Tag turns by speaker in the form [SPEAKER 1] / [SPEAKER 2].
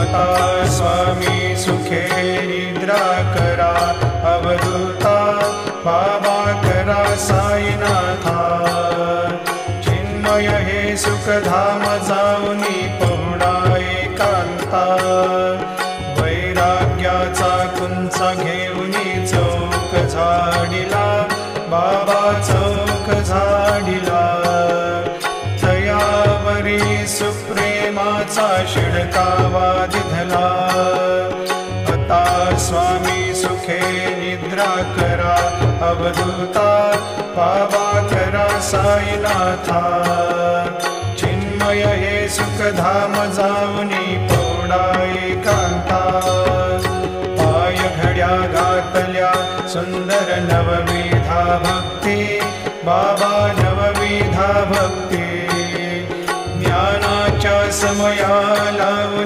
[SPEAKER 1] आता स्वामी सुखे निद्रा करा, अवधूता बाबा करा साईनाथा। चिन्मय हे सुखधाम जाऊनी पहुडा एकांता, वैराग्याचा कुंचा घेऊनी चौक झाडिला, बाबा चौक झाडिला। तयावरी सुप्रेमाचा शिडकावा दिधला, आता स्वामी सुखे निद्रा करा, अवधूता बाबा करा साईनाथा। चिन्मय हे सुखधाम जाऊनी पहुडा एकांता, पाय घड्या घातल्या सुंदर नवविधा भक्ती, बाबा नवविधा भक्ती। ज्ञानाच्या समया लावून